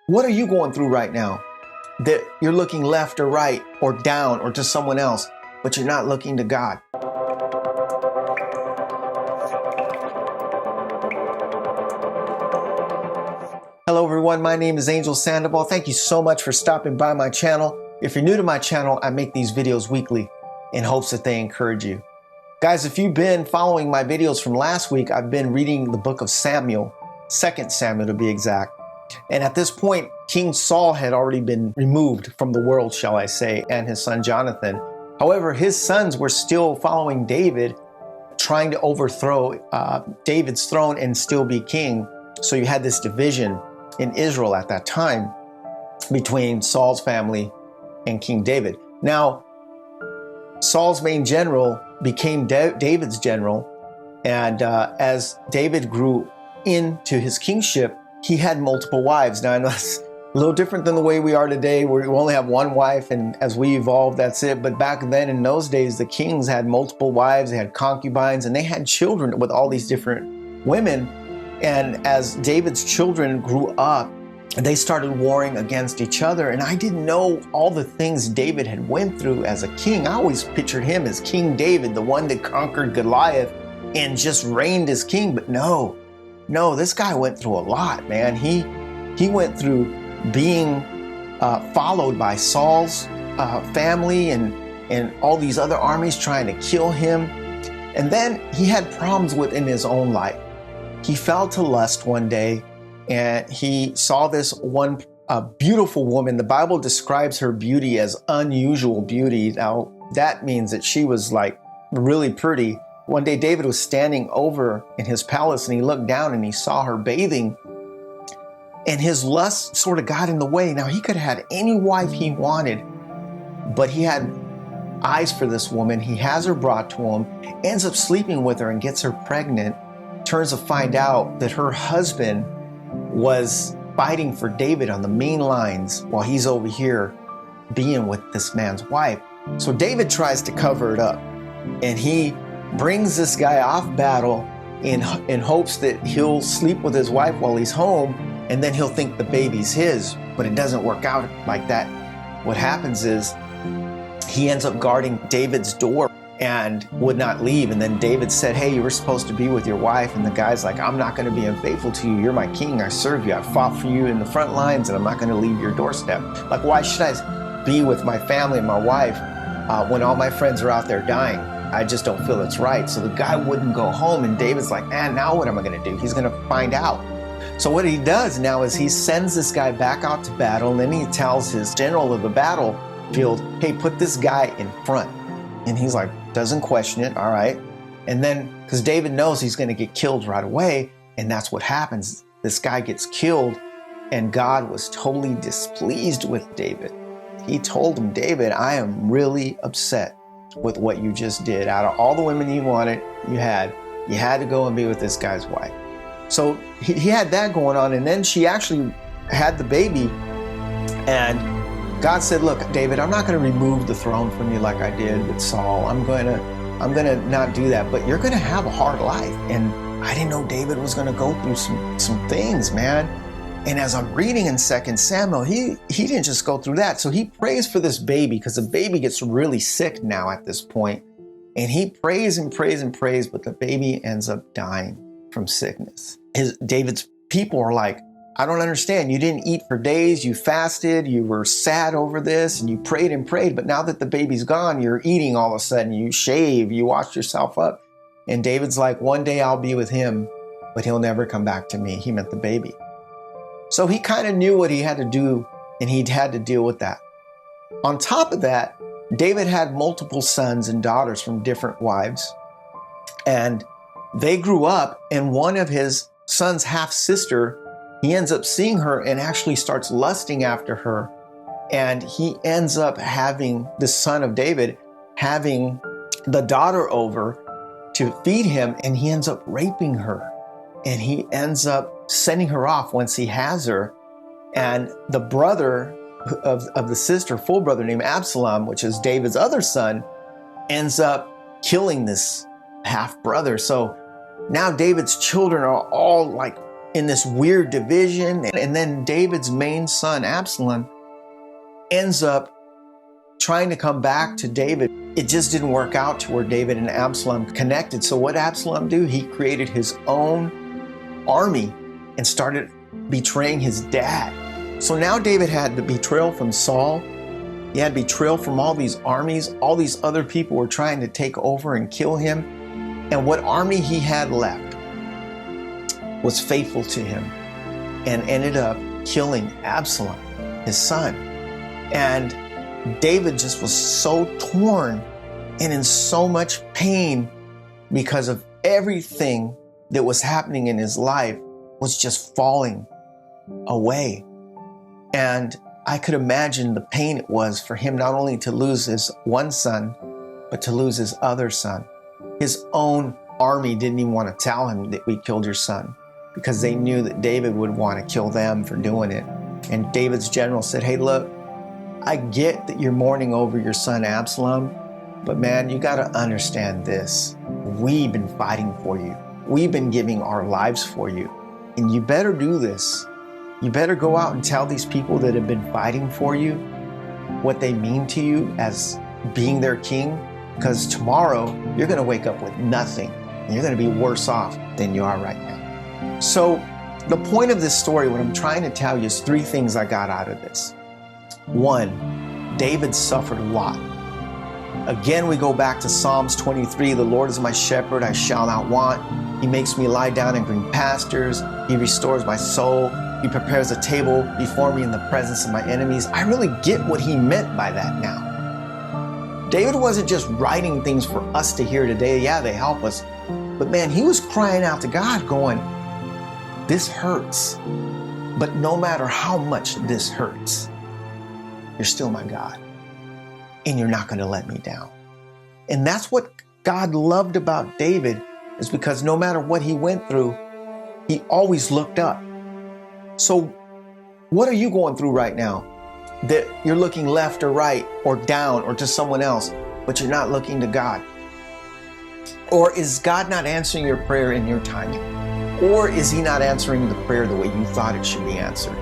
What are you going through right now that you're looking left or right or down or to someone else, but you're not looking to God? Hello everyone, my name is Angel Sandoval. Thank you so much for stopping by my channel. If you're new to my channel, I make these videos weekly in hopes that they encourage you. Guys, if you've been following my videos from last week, I've been reading the book of Samuel, 2 Samuel to be exact. And at this point, King Saul had already been removed from the world, shall I say, and his son Jonathan. However, his sons were still following David, trying to overthrow David's throne and still be king. So you had this division in Israel at that time between Saul's family and King David. Now, Saul's main general became David's general, and as David grew into his kingship, he had multiple wives. Now, I know that's a little different than the way we are today, where we only have one wife, and as we evolve, that's it. But back then, in those days, the kings had multiple wives, they had concubines, and they had children with all these different women. And as David's children grew up, they started warring against each other. And I didn't know all the things David had went through as a king. I always pictured him as King David, the one that conquered Goliath and just reigned as king. But no, this guy went through a lot, man. He went through being followed by Saul's family and all these other armies trying to kill him. And then he had problems within his own life. He fell to lust one day, and he saw this one beautiful woman. The Bible describes her beauty as unusual beauty. Now, that means that she was like really pretty. One day, David was standing over in his palace, and he looked down and he saw her bathing, and his lust sort of got in the way. Now, he could have had any wife he wanted, but he had eyes for this woman. He has her brought to him, ends up sleeping with her and gets her pregnant. Turns to find out that her husband was fighting for David on the main lines while he's over here being with this man's wife. So David tries to cover it up, and he brings this guy off battle in hopes that he'll sleep with his wife while he's home, and then he'll think the baby's his. But it doesn't work out like that. What happens is he ends up guarding David's door and would not leave. And then David said, hey, you were supposed to be with your wife. And the guy's like, I'm not going to be unfaithful to you. You're my king. I serve you. I fought for you in the front lines, and I'm not going to leave your doorstep. Like, why should I be with my family and my wife when all my friends are out there dying? I just don't feel it's right. So the guy wouldn't go home. And David's like, man, now what am I going to do? He's going to find out. So what he does now is he sends this guy back out to battle. And then he tells his general of the battlefield, hey, put this guy in front. And he's like, doesn't question it, all right. And then, because David knows he's going to get killed right away, and that's what happens. This guy gets killed, and God was totally displeased with David. He told him, David, I am really upset with what you just did. Out of all the women you wanted, you had to go and be with this guy's wife. So he had that going on, and then she actually had the baby, and God said, look, David, I'm not going to remove the throne from you like I did with Saul. I'm going to not do that, but you're going to have a hard life. And I didn't know David was going to go through some things, man. And as I'm reading in 2 Samuel, he didn't just go through that. So he prays for this baby, because the baby gets really sick now at this point. And he prays and prays and prays, but the baby ends up dying from sickness. David's people are like, I don't understand. You didn't eat for days. You fasted. You were sad over this, and you prayed and prayed. But now that the baby's gone, you're eating all of a sudden. You shave. You wash yourself up. And David's like, one day I'll be with him, but he'll never come back to me. He meant the baby. So he kind of knew what he had to do, and he'd had to deal with that. On top of that, David had multiple sons and daughters from different wives. And they grew up, and one of his son's half-sister, he ends up seeing her and actually starts lusting after her. And he ends up having the son of David, having the daughter over to feed him, and he ends up raping her. And he ends up sending her off once he has her. And the brother of the sister, full brother named Absalom, which is David's other son, ends up killing this half brother. So now David's children are all like in this weird division. And then David's main son, Absalom, ends up trying to come back to David. It just didn't work out to where David and Absalom connected. So what Absalom do? He created his own army and started betraying his dad. So now David had the betrayal from Saul. He had betrayal from all these armies. All these other people were trying to take over and kill him. And what army he had left was faithful to him and ended up killing Absalom, his son. And David just was so torn and in so much pain because of everything that was happening in his life was just falling away. And I could imagine the pain it was for him not only to lose his one son, but to lose his other son. His own army didn't even want to tell him that we killed your son because they knew that David would want to kill them for doing it. And David's general said, hey, look, I get that you're mourning over your son Absalom, but man, you got to understand this. We've been fighting for you. We've been giving our lives for you. And you better do this. You better go out and tell these people that have been fighting for you what they mean to you as being their king, because tomorrow you're going to wake up with nothing and you're going to be worse off than you are right now. So the point of this story, what I'm trying to tell you is three things I got out of this. One, David suffered a lot. Again, we go back to Psalms 23. The Lord is my shepherd, I shall not want. He makes me lie down in green pastures. He restores my soul. He prepares a table before me in the presence of my enemies. I really get what he meant by that now. David wasn't just writing things for us to hear today. Yeah, they help us. But man, he was crying out to God going, this hurts. But no matter how much this hurts, you're still my God. And you're not going to let me down. And that's what God loved about David, is because no matter what he went through, he always looked up. So what are you going through right now that you're looking left or right or down or to someone else, but you're not looking to God? Or is God not answering your prayer in your timing? Or is he not answering the prayer the way you thought it should be answered?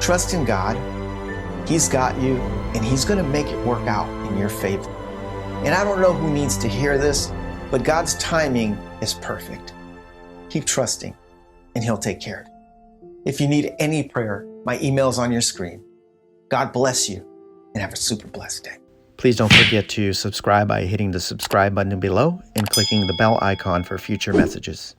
Trust in God. He's got you, and he's going to make it work out in your favor. And I don't know who needs to hear this, but God's timing is perfect. Keep trusting, and he'll take care of it. If you need any prayer, my email's on your screen. God bless you, and have a super blessed day. Please don't forget to subscribe by hitting the subscribe button below and clicking the bell icon for future messages.